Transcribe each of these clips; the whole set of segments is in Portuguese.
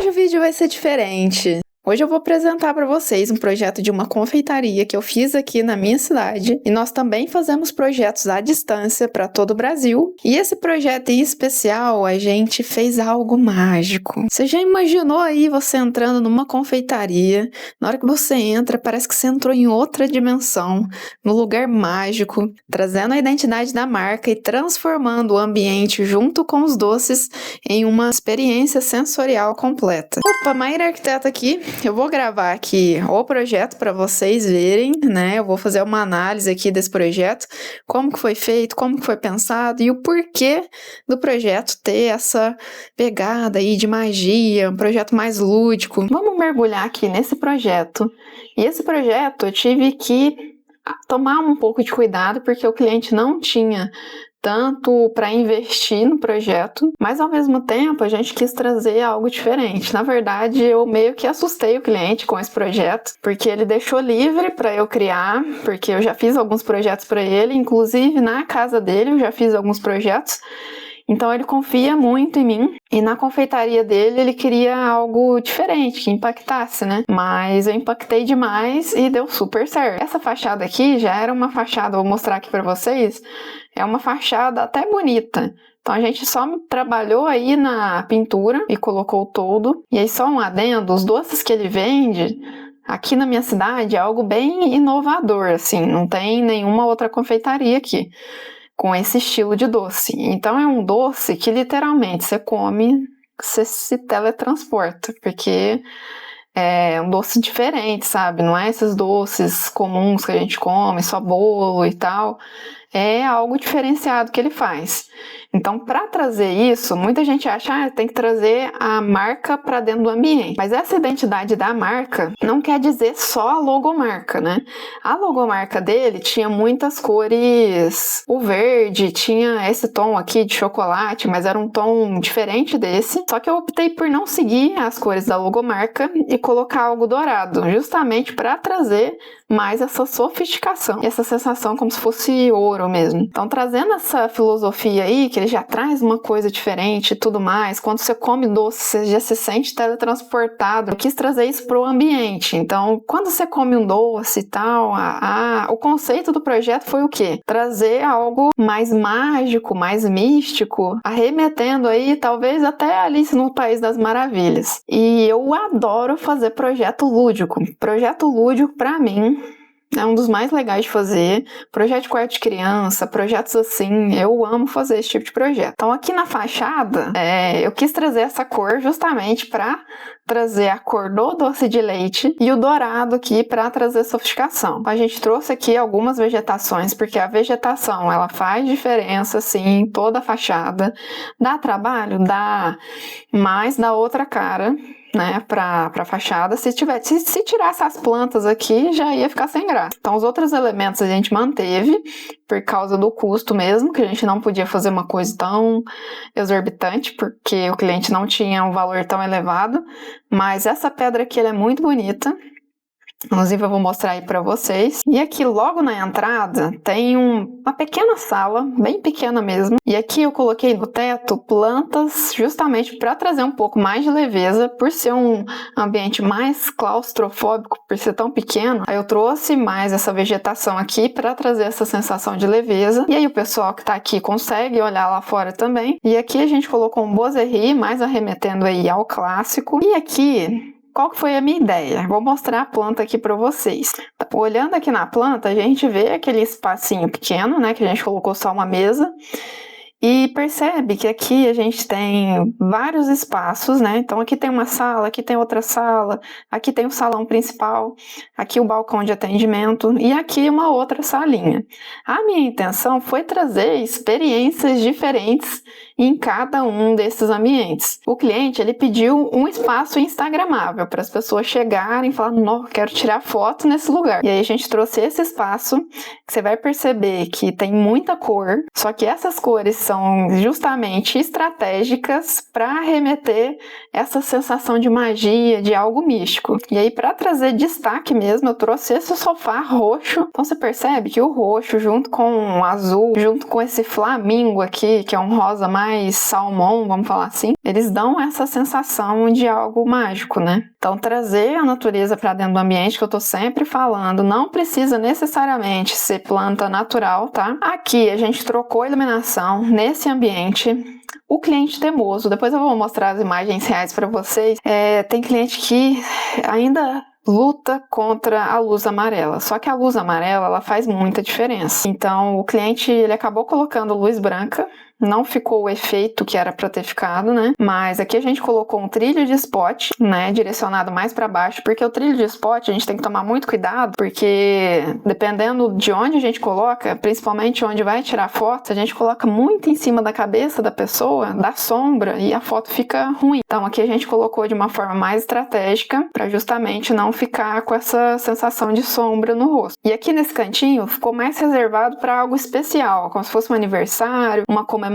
Hoje o vídeo vai ser diferente. Hoje eu vou apresentar para vocês um projeto de uma confeitaria que eu fiz aqui na minha cidade, e nós também fazemos projetos à distância para todo o Brasil. E esse projeto em especial, a gente fez algo mágico. Você já imaginou aí você entrando numa confeitaria, na hora que você entra, parece que você entrou em outra dimensão, num lugar mágico, trazendo a identidade da marca e transformando o ambiente junto com os doces em uma experiência sensorial completa. Opa, Maíra Arquiteta aqui. Eu vou gravar aqui o projeto para vocês verem, né? Eu vou fazer uma análise aqui desse projeto, como que foi feito, como que foi pensado e o porquê do projeto ter essa pegada aí de magia, um projeto mais lúdico. Vamos mergulhar aqui nesse projeto. E esse projeto eu tive que tomar um pouco de cuidado porque o cliente não tinha tanto para investir no projeto, mas ao mesmo tempo a gente quis trazer algo diferente. Na verdade, eu meio que assustei o cliente com esse projeto, porque ele deixou livre para eu criar, porque eu já fiz alguns projetos para ele, inclusive na casa dele eu já fiz alguns projetos. Então ele confia muito em mim e na confeitaria dele ele queria algo diferente, que impactasse, né? Mas eu impactei demais e deu super certo. Essa fachada aqui já era uma fachada, vou mostrar aqui para vocês, é uma fachada até bonita. Então a gente só trabalhou aí na pintura e colocou todo. E aí só um adendo, os doces que ele vende aqui na minha cidade é algo bem inovador, assim, não tem nenhuma outra confeitaria aqui com esse estilo de doce. Então é um doce que literalmente você come, você se teletransporta, porque é um doce diferente, sabe? Não é esses doces comuns que a gente come, só bolo e tal. É algo diferenciado que ele faz. Então, para trazer isso, muita gente acha que tem que trazer a marca para dentro do ambiente. Mas essa identidade da marca não quer dizer só a logomarca, né? A logomarca dele tinha muitas cores. O verde tinha esse tom aqui de chocolate, mas era um tom diferente desse. Só que eu optei por não seguir as cores da logomarca e colocar algo dourado, justamente para trazer mais essa sofisticação, essa sensação como se fosse ouro mesmo. Então, trazendo essa filosofia aí, que ele já traz uma coisa diferente e tudo mais, quando você come doce, você já se sente teletransportado. Eu quis trazer isso pro ambiente. Então, quando você come um doce e tal, o conceito do projeto foi o quê? Trazer algo mais mágico, mais místico, arremetendo aí, talvez até Alice no País das Maravilhas. E eu adoro fazer projeto lúdico. Projeto lúdico, pra mim, é um dos mais legais de fazer. Projeto de quarto de criança, projetos assim, eu amo fazer esse tipo de projeto. Então aqui na fachada, eu quis trazer essa cor justamente para trazer a cor do doce de leite e o dourado aqui para trazer sofisticação. A gente trouxe aqui algumas vegetações, porque a vegetação ela faz diferença sim em toda a fachada. Dá trabalho? Dá, mas dá outra cara, né, pra fachada. Se tirasse as plantas aqui, já ia ficar sem graça. Então, os outros elementos a gente manteve, por causa do custo mesmo, que a gente não podia fazer uma coisa tão exorbitante, porque o cliente não tinha um valor tão elevado. Mas essa pedra aqui, ela é muito bonita. Inclusive eu vou mostrar aí para vocês. E aqui logo na entrada tem uma pequena sala, bem pequena mesmo. E aqui eu coloquei no teto plantas justamente para trazer um pouco mais de leveza, por ser um ambiente mais claustrofóbico, por ser tão pequeno. Aí eu trouxe mais essa vegetação aqui para trazer essa sensação de leveza. E aí o pessoal que tá aqui consegue olhar lá fora também. E aqui a gente colocou um boiserie, mais arremetendo aí ao clássico. E aqui, qual que foi a minha ideia? Vou mostrar a planta aqui para vocês. Olhando aqui na planta, a gente vê aquele espacinho pequeno, né, que a gente colocou só uma mesa. E percebe que aqui a gente tem vários espaços, né? Então aqui tem uma sala, aqui tem outra sala, aqui tem o salão principal, aqui o balcão de atendimento e aqui uma outra salinha. A minha intenção foi trazer experiências diferentes em cada um desses ambientes. O cliente, ele pediu um espaço instagramável para as pessoas chegarem e falar, não, quero tirar foto nesse lugar. E aí a gente trouxe esse espaço, que você vai perceber que tem muita cor, só que essas cores são justamente estratégicas para remeter essa sensação de magia, de algo místico. E aí, para trazer destaque mesmo, eu trouxe esse sofá roxo. Então você percebe que o roxo, junto com o azul, junto com esse flamingo aqui, que é um rosa mais salmão, vamos falar assim, eles dão essa sensação de algo mágico, né? Então trazer a natureza para dentro do ambiente, que eu tô sempre falando, não precisa necessariamente ser planta natural, tá? Aqui a gente trocou a iluminação nesse ambiente. O cliente teimoso, depois eu vou mostrar as imagens reais para vocês. Tem cliente que ainda luta contra a luz amarela, só que a luz amarela ela faz muita diferença. Então o cliente ele acabou colocando luz branca, não ficou o efeito que era para ter ficado, né? Mas aqui a gente colocou um trilho de spot, né, direcionado mais para baixo, porque o trilho de spot a gente tem que tomar muito cuidado, porque dependendo de onde a gente coloca, principalmente onde vai tirar foto, a gente coloca muito em cima da cabeça da pessoa, da sombra, e a foto fica ruim. Então aqui a gente colocou de uma forma mais estratégica, para justamente não ficar com essa sensação de sombra no rosto. E aqui nesse cantinho ficou mais reservado para algo especial, como se fosse um aniversário, uma comemoração.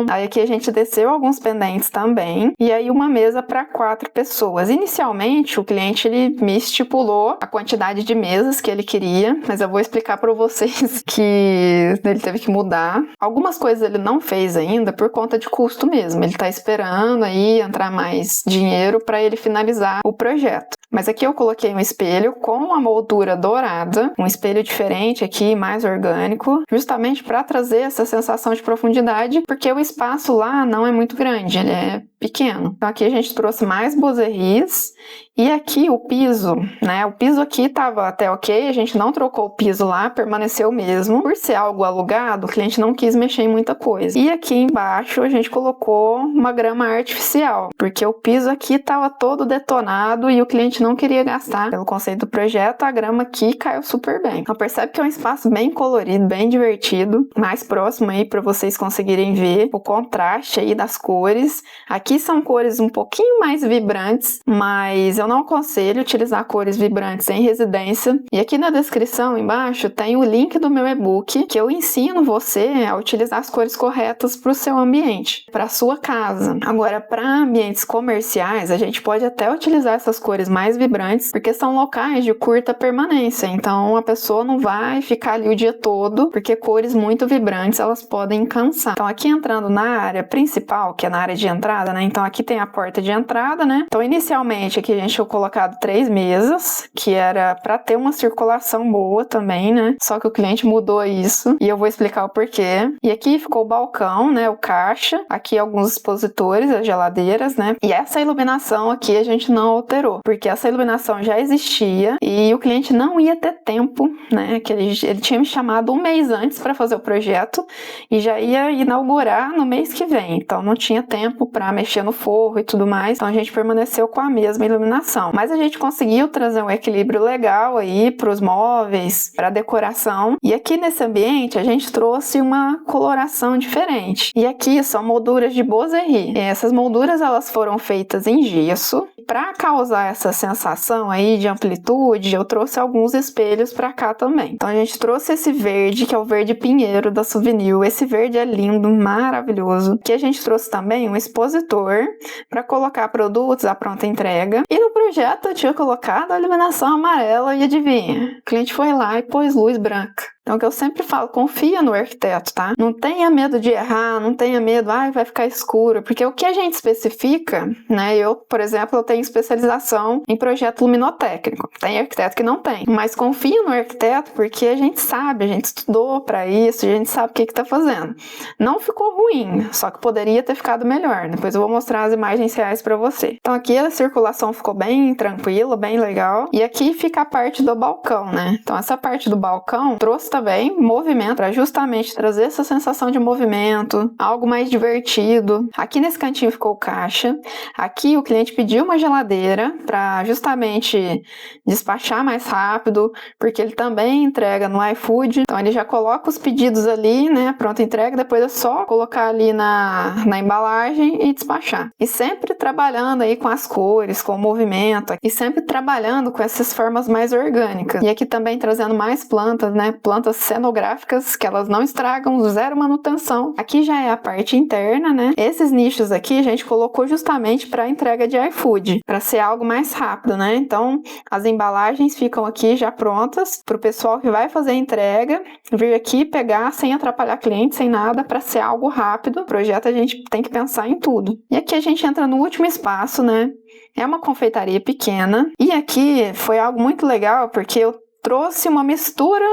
Aí aqui a gente desceu alguns pendentes também, e aí uma mesa para 4 pessoas. Inicialmente o cliente ele me estipulou a quantidade de mesas que ele queria, mas eu vou explicar para vocês que ele teve que mudar. Algumas coisas ele não fez ainda por conta de custo mesmo, ele tá esperando aí entrar mais dinheiro para ele finalizar o projeto. Mas aqui eu coloquei um espelho com a moldura dourada, um espelho diferente aqui, mais orgânico, justamente para trazer essa sensação de profundidade, porque o espaço lá não é muito grande, ele é pequeno. Então aqui a gente trouxe mais bozeries e aqui o piso, né? O piso aqui tava até ok, a gente não trocou o piso lá, permaneceu o mesmo. Por ser algo alugado, o cliente não quis mexer em muita coisa. E aqui embaixo a gente colocou uma grama artificial, porque o piso aqui tava todo detonado e o cliente não queria gastar. Pelo conceito do projeto, a grama aqui caiu super bem. Então percebe que é um espaço bem colorido, bem divertido, mais próximo aí para vocês conseguirem ver o contraste aí das cores. Aqui são cores um pouquinho mais vibrantes, mas eu não aconselho utilizar cores vibrantes em residência. E aqui na descrição embaixo tem o link do meu e-book, que eu ensino você a utilizar as cores corretas para o seu ambiente, para a sua casa. Agora, para ambientes comerciais, a gente pode até utilizar essas cores mais vibrantes, porque são locais de curta permanência, então a pessoa não vai ficar ali o dia todo, porque cores muito vibrantes elas podem cansar. Então aqui entrando na área principal, que é na área de entrada, né? Então aqui tem a porta de entrada, né? Então inicialmente aqui a gente tinha colocado 3 mesas, que era para ter uma circulação boa também, né? Só que o cliente mudou isso e eu vou explicar o porquê. E aqui ficou o balcão, né? O caixa, aqui alguns expositores, as geladeiras, né? E essa iluminação aqui a gente não alterou, porque essa iluminação já existia e o cliente não ia ter tempo, né? Que ele tinha me chamado um mês antes para fazer o projeto e já ia inaugurar no mês que vem, então não tinha tempo para mexer no forro e tudo mais, então a gente permaneceu com a mesma iluminação. Mas a gente conseguiu trazer um equilíbrio legal aí para os móveis, para a decoração, e aqui nesse ambiente a gente trouxe uma coloração diferente. E aqui são molduras de bozerie. E essas molduras elas foram feitas em gesso. Para causar essa sensação aí de amplitude, eu trouxe alguns espelhos para cá também. Então a gente trouxe esse verde, que é o verde pinheiro da Souvenir. Esse verde é lindo, maravilhoso. Que a gente trouxe também um expositor para colocar produtos à pronta entrega. E no projeto eu tinha colocado a iluminação amarela e adivinha? O cliente foi lá e pôs luz branca. Então, o que eu sempre falo, confia no arquiteto, tá? Não tenha medo de errar, não tenha medo, vai ficar escuro, porque o que a gente especifica, né? Eu, por exemplo, eu tenho especialização em projeto luminotécnico. Tem arquiteto que não tem, mas confia no arquiteto porque a gente sabe, a gente estudou para isso, a gente sabe o que tá fazendo. Não ficou ruim, só que poderia ter ficado melhor. Depois eu vou mostrar as imagens reais para você. Então, aqui a circulação ficou bem tranquila, bem legal. E aqui fica a parte do balcão, né? Então, essa parte do balcão trouxe também movimento para justamente trazer essa sensação de movimento, algo mais divertido. Aqui nesse cantinho ficou o caixa. Aqui o cliente pediu uma geladeira para justamente despachar mais rápido, porque ele também entrega no iFood. Então ele já coloca os pedidos ali, né? Pronta entrega, depois é só colocar ali na embalagem e despachar. E sempre trabalhando aí com as cores, com o movimento, e sempre trabalhando com essas formas mais orgânicas. E aqui também trazendo mais plantas, né? Plantas plantas cenográficas que elas não estragam, zero manutenção. Aqui já é a parte interna, né? Esses nichos aqui a gente colocou justamente para entrega de iFood, para ser algo mais rápido, né? Então, as embalagens ficam aqui já prontas para o pessoal que vai fazer a entrega vir aqui pegar sem atrapalhar cliente, sem nada, para ser algo rápido. O projeto a gente tem que pensar em tudo. E aqui a gente entra no último espaço, né? É uma confeitaria pequena. E aqui foi algo muito legal, porque eu trouxe uma mistura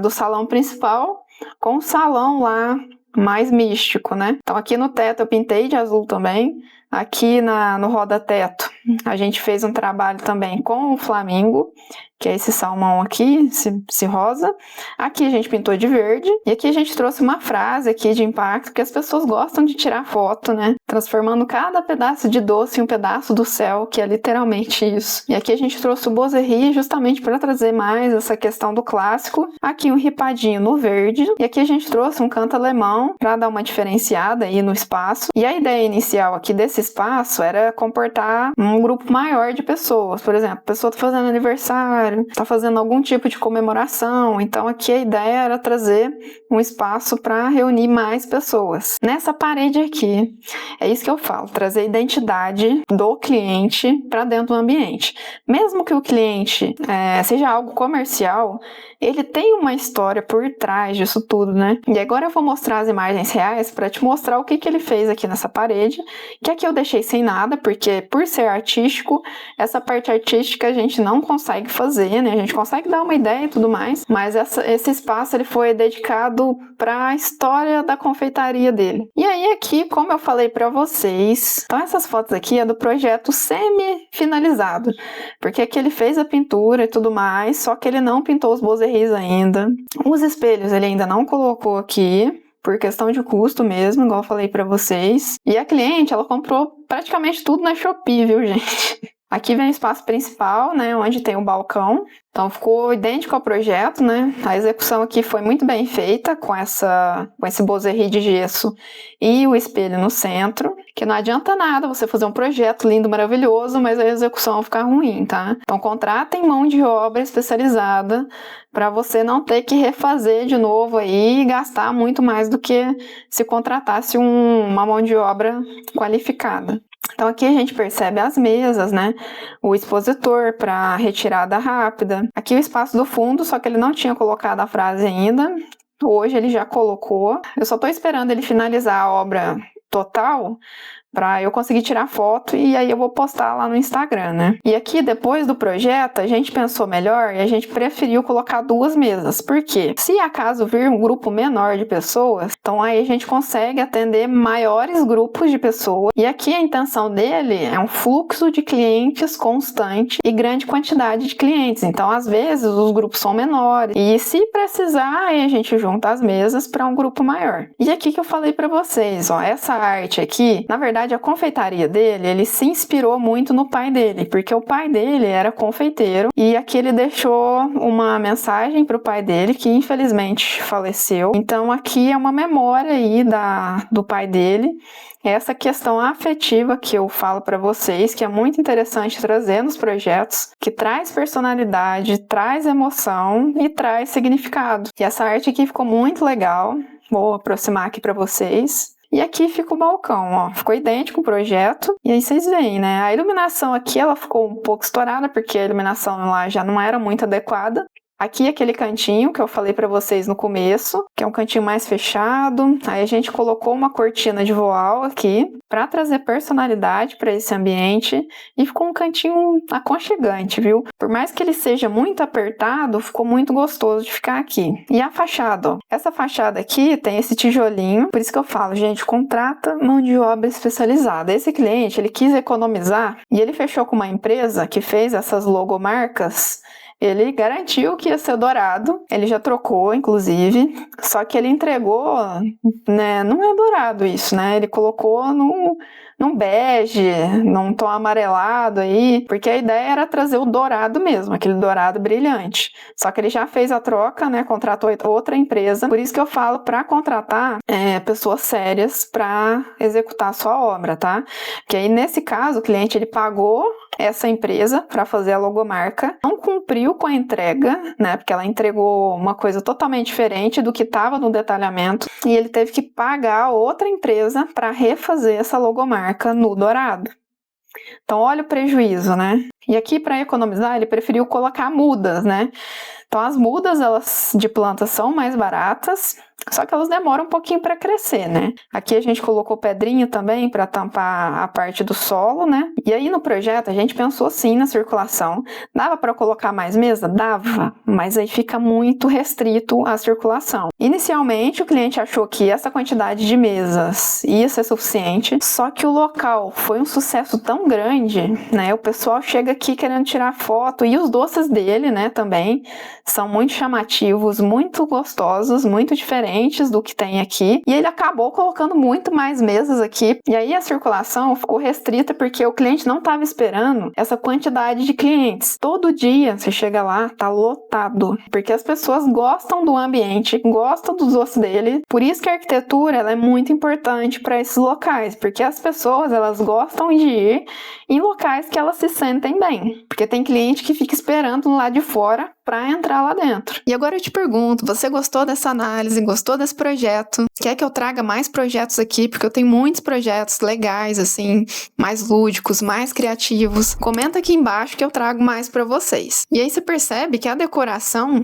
do salão principal com o salão lá mais místico, né? Então aqui no teto eu pintei de azul também. Aqui no roda-teto a gente fez um trabalho também com o flamingo, que é esse salmão aqui, esse rosa. Aqui a gente pintou de verde. E aqui a gente trouxe uma frase aqui de impacto, que as pessoas gostam de tirar foto, né? Transformando cada pedaço de doce em um pedaço do céu, que é literalmente isso. E aqui a gente trouxe o Bozerie justamente para trazer mais essa questão do clássico. Aqui um ripadinho no verde. E aqui a gente trouxe um canto alemão para dar uma diferenciada aí no espaço. E a ideia inicial aqui desse espaço era comportar um grupo maior de pessoas. Por exemplo, a pessoa está fazendo aniversário, está fazendo algum tipo de comemoração. Então aqui a ideia era trazer um espaço para reunir mais pessoas. Nessa parede aqui, é isso que eu falo, trazer a identidade do cliente para dentro do ambiente. Mesmo que o cliente seja algo comercial, ele tem uma história por trás disso tudo, né? E agora eu vou mostrar as imagens reais para te mostrar o que ele fez aqui nessa parede, que aqui eu deixei sem nada, porque por ser artístico, essa parte artística a gente não consegue fazer, né? A gente consegue dar uma ideia e tudo mais, mas esse espaço ele foi dedicado para a história da confeitaria dele. E aí aqui, como eu falei para vocês, então essas fotos aqui é do projeto semi-finalizado, porque aqui ele fez a pintura e tudo mais, só que ele não pintou os bozeries ainda. Os espelhos ele ainda não colocou aqui, por questão de custo mesmo, igual eu falei pra vocês. E a cliente, ela comprou praticamente tudo na Shopee, viu, gente? Aqui vem o espaço principal, né, onde tem o balcão. Então ficou idêntico ao projeto, né? A execução aqui foi muito bem feita com esse bozerie de gesso e o espelho no centro, que não adianta nada você fazer um projeto lindo, maravilhoso, mas a execução ficar ruim, tá? Então contratem mão de obra especializada para você não ter que refazer de novo aí e gastar muito mais do que se contratasse uma mão de obra qualificada. Então aqui a gente percebe as mesas, né? O expositor para retirada rápida. Aqui o espaço do fundo, só que ele não tinha colocado a frase ainda. Hoje ele já colocou. Eu só estou esperando ele finalizar a obra total para eu conseguir tirar foto e aí eu vou postar lá no Instagram, né? E aqui, depois do projeto, a gente pensou melhor e a gente preferiu colocar 2 mesas. Por quê? Se acaso vir um grupo menor de pessoas, então aí a gente consegue atender maiores grupos de pessoas. E aqui a intenção dele é um fluxo de clientes constante e grande quantidade de clientes. Então, às vezes, os grupos são menores. E se precisar, aí a gente junta as mesas para um grupo maior. E aqui que eu falei para vocês, ó, essa arte aqui, na verdade, a confeitaria dele, ele se inspirou muito no pai dele, porque o pai dele era confeiteiro e aqui ele deixou uma mensagem para o pai dele, que infelizmente faleceu. Então aqui é uma memória aí do pai dele, essa questão afetiva que eu falo para vocês, que é muito interessante trazer nos projetos, que traz personalidade, traz emoção e traz significado. E essa arte aqui ficou muito legal, vou aproximar aqui para vocês. E aqui fica o balcão, ó, ficou idêntico o projeto, e aí vocês veem, né, a iluminação aqui, ela ficou um pouco estourada, porque a iluminação lá já não era muito adequada. Aqui aquele cantinho que eu falei para vocês no começo, que é um cantinho mais fechado. Aí a gente colocou uma cortina de voal aqui para trazer personalidade para esse ambiente e ficou um cantinho aconchegante, viu? Por mais que ele seja muito apertado, ficou muito gostoso de ficar aqui. E a fachada, ó. Essa fachada aqui tem esse tijolinho, por isso que eu falo, gente, contrata mão de obra especializada. Esse cliente, ele quis economizar e ele fechou com uma empresa que fez essas logomarcas. Ele garantiu que ia ser dourado, ele já trocou, inclusive, só que ele entregou, né, não é dourado isso, né, ele colocou num bege, num tom amarelado aí, porque a ideia era trazer o dourado mesmo, aquele dourado brilhante, só que ele já fez a troca, né, contratou outra empresa, por isso que eu falo para contratar pessoas sérias para executar a sua obra, tá, porque aí nesse caso o cliente ele pagou essa empresa para fazer a logomarca, não cumpriu com a entrega, né? Porque ela entregou uma coisa totalmente diferente do que estava no detalhamento e ele teve que pagar outra empresa para refazer essa logomarca no dourado. Então, olha o prejuízo, né? E aqui, para economizar, ele preferiu colocar mudas, né? Então, as mudas, elas de planta são mais baratas, só que elas demoram um pouquinho para crescer, né? Aqui a gente colocou pedrinha também para tampar a parte do solo, né? E aí no projeto a gente pensou sim na circulação. Dava para colocar mais mesa? Dava, mas aí fica muito restrito a circulação. Inicialmente o cliente achou que essa quantidade de mesas ia ser suficiente, só que o local foi um sucesso tão grande, né? O pessoal chega aqui querendo tirar foto e os doces dele, né, também são muito chamativos, muito gostosos, muito diferentes do que tem aqui. E ele acabou colocando muito mais mesas aqui. E aí a circulação ficou restrita porque o cliente não estava esperando essa quantidade de clientes. Todo dia você chega lá, tá lotado. Porque as pessoas gostam do ambiente, gostam dos doces dele. Por isso que a arquitetura ela é muito importante para esses locais. Porque as pessoas elas gostam de ir em locais que elas se sentem bem. Porque tem cliente que fica esperando lá de fora para entrar lá dentro. E agora eu te pergunto, você gostou dessa análise, gostou desse projeto? Quer que eu traga mais projetos aqui? Porque eu tenho muitos projetos legais, assim, mais lúdicos, mais criativos. Comenta aqui embaixo que eu trago mais para vocês. E aí você percebe que a decoração,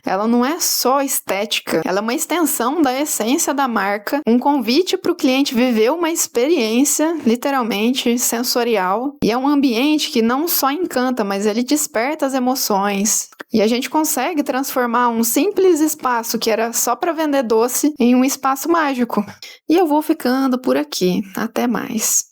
ela não é só estética, ela é uma extensão da essência da marca, um convite para o cliente viver uma experiência, literalmente, sensorial. E é um ambiente que não só encanta, mas ele desperta as emoções. E a gente consegue transformar um simples espaço que era só para vender doce em um espaço mágico. E eu vou ficando por aqui. Até mais.